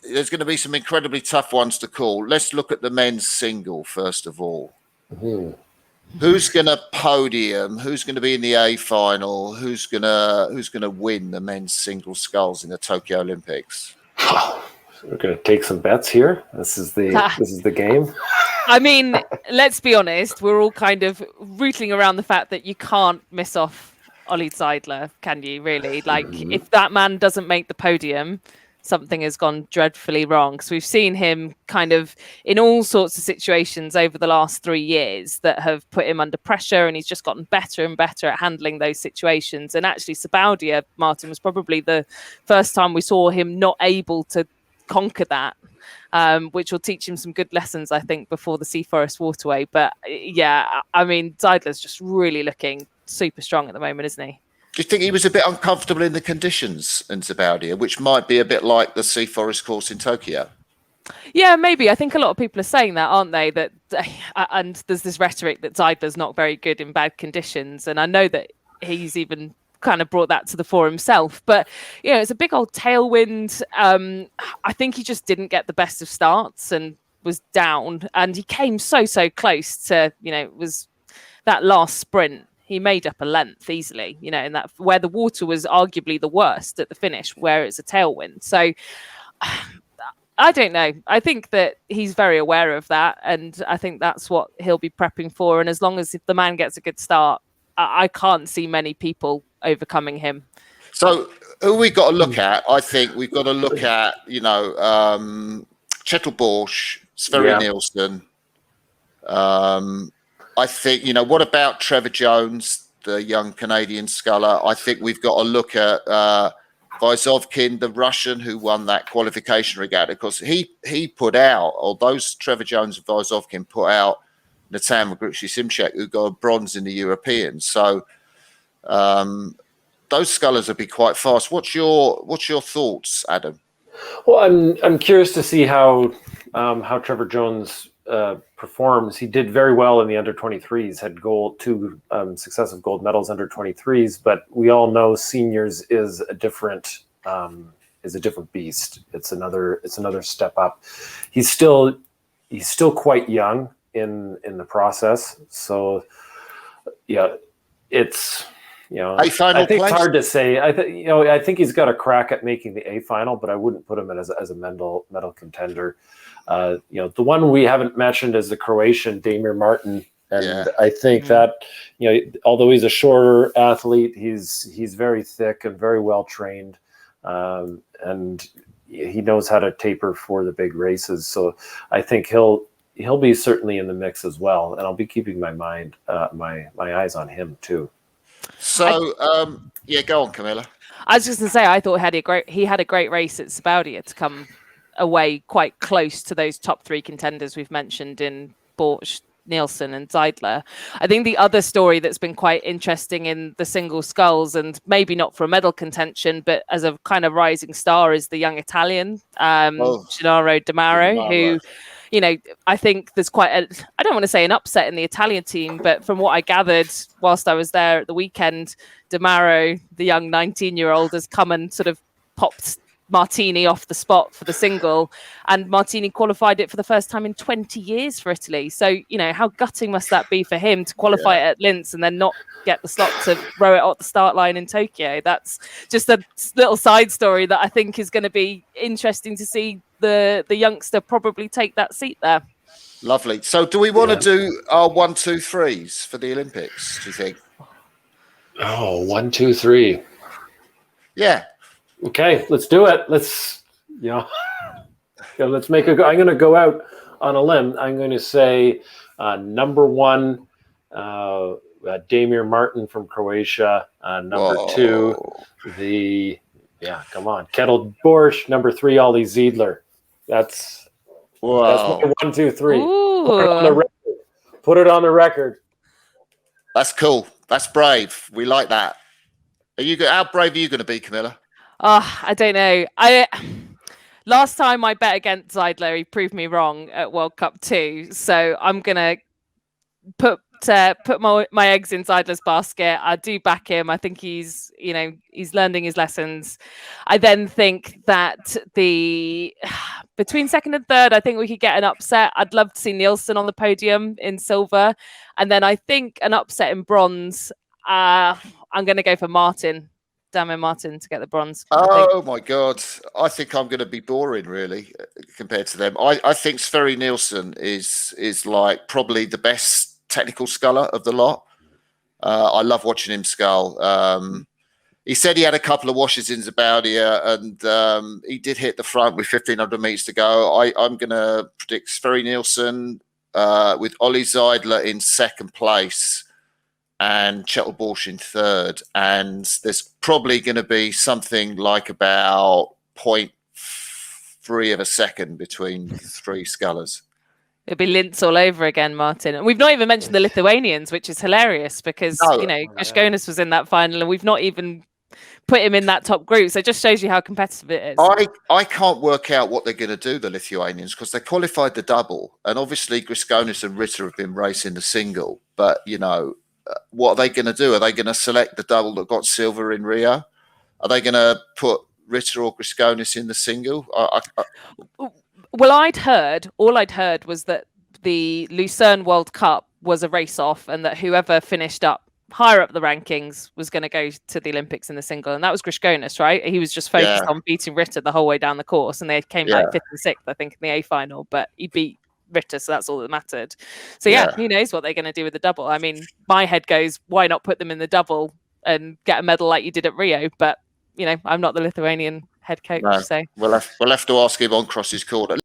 there's going to be some incredibly tough ones to call. Let's look at the men's single first of all. Mm-hmm. Who's going to podium? Who's going to be in the A final? Who's going to win the men's single sculls in the Tokyo Olympics? We're going to take some bets here. This is the game. I mean, let's be honest. We're all kind of rooting around the fact that you can't miss off Ollie Seidler, can you? Really? Like, if that man doesn't make the podium, something has gone dreadfully wrong. Because we've seen him kind of in all sorts of situations over the last 3 years that have put him under pressure, and he's just gotten better and better at handling those situations. And actually, Sabaudia, Martin, was probably the first time we saw him not able to conquer that, which will teach him some good lessons, I think, before the Sea Forest Waterway. But yeah, I mean, Seidler's just really looking super strong at the moment, isn't he? Do you think he was a bit uncomfortable in the conditions in Sabaudia, which might be a bit like the Sea Forest course in Tokyo? Yeah, maybe. I think a lot of people are saying that, aren't they? That and there's this rhetoric that Seidler's not very good in bad conditions, and I know that he's even kind of brought that to the fore himself. But it's a big old tailwind. I think he just didn't get the best of starts and was down, and he came so close to it was that last sprint. He made up a length easily, in that where the water was arguably the worst at the finish, where it's a tailwind. So I don't know. I think that he's very aware of that, and I think that's what he'll be prepping for. And as long as if the man gets a good start, I can't see many people overcoming him. So who we got to look at? I think we've got to look at Kjetil Bosch, Sverre Nielsen. I think, what about Trevor Jones, the young Canadian sculler? I think we've got to look at Vysovkin, the Russian who won that qualification regatta, because he put out, or those Trevor Jones and Vysovkin put out Natan Magruchy-Simchek, who got a bronze in the Europeans. So those scullers will be quite fast. What's your thoughts, Adam? Well, I'm curious to see how Trevor Jones performs. He did very well in the under 23s, had two successive gold medals under 23s, but we all know seniors is a different beast. It's another step up. He's still quite young in the process. So yeah, it's I think it's hard to say. I think he's got a crack at making the A final, but I wouldn't put him in as a medal contender. The one we haven't mentioned is the Croatian Damir Martin, and I think that although he's a shorter athlete, he's very thick and very well trained, and he knows how to taper for the big races. So I think he'll be certainly in the mix as well, and I'll be keeping my eyes on him too. So go on, Camilla. I was just going to say, I thought he had a great race at Sabaudia to come away quite close to those top three contenders we've mentioned in Bosch, Nielsen and Seidler. I think the other story that's been quite interesting in the single sculls, and maybe not for a medal contention, but as a kind of rising star, is the young Italian, Gennaro Damaro, who, I think there's quite I don't want to say an upset in the Italian team, but from what I gathered whilst I was there at the weekend, Damaro, the young 19-year-old, has come and sort of popped Martini off the spot for the single, and Martini qualified it for the first time in 20 years for Italy. So, how gutting must that be for him to qualify it at Linz and then not get the slot to row it at the start line in Tokyo? That's just a little side story that I think is going to be interesting to see the youngster probably take that seat there. Lovely. So do we want to do our 1, 2, 3s for the Olympics, do you think? Oh, 1, 2, 3. Yeah. Okay, let's do it. Let's make I'm going to go out on a limb. I'm going to say number 1, Damir Martin from Croatia. Number 2, Kjetil Bosch. Number 3, Ollie Seidler. That's my 1, 2, 3. Put it on the record. That's cool. That's brave. We like that. How brave are you going to be, Camilla? I don't know. Last time I bet against Seidler, he proved me wrong at World Cup 2. So I'm going to put my eggs in Seidler's basket. I do back him. I think he's learning his lessons. I then think that between second and third, I think we could get an upset. I'd love to see Nielsen on the podium in silver, and then I think an upset in bronze. I'm going to go for Martin. Damo Martin to get the bronze. Oh my God. I think I'm going to be boring really compared to them. I think Sverre Nielsen is like probably the best technical sculler of the lot. I love watching him scull. He said he had a couple of washes in Zabaldia and he did hit the front with 1,500 meters to go. I'm going to predict Sverre Nielsen with Ollie Zeidler in second place and Kjetil Borch in third, and there's probably going to be something like about 0.3 of a second between the three scullers. It'll be Linz all over again, Martin. And we've not even mentioned the Lithuanians, which is hilarious because Griškonis was in that final, and we've not even put him in that top group. So it just shows you how competitive it is. I can't work out what they're going to do, the Lithuanians, because they qualified the double, and obviously Griškonis and Ritter have been racing the single, but what are they going to do? Are they going to select the double that got silver in Rio? Are they going to put Ritter or Griškonis in the single? Well, all I'd heard was that the Lucerne World Cup was a race off, and that whoever finished up higher up the rankings was going to go to the Olympics in the single, and that was Griškonis, right? He was just focused on beating Ritter the whole way down the course, and they came like 5th and 6th, I think, in the A final, but he beat Ritter, so that's all that mattered. So who knows what they're going to do with the double. I mean, my head goes, why not put them in the double and get a medal like you did at Rio? But I'm not the Lithuanian head coach, so we'll have to ask him on Cross's Corner.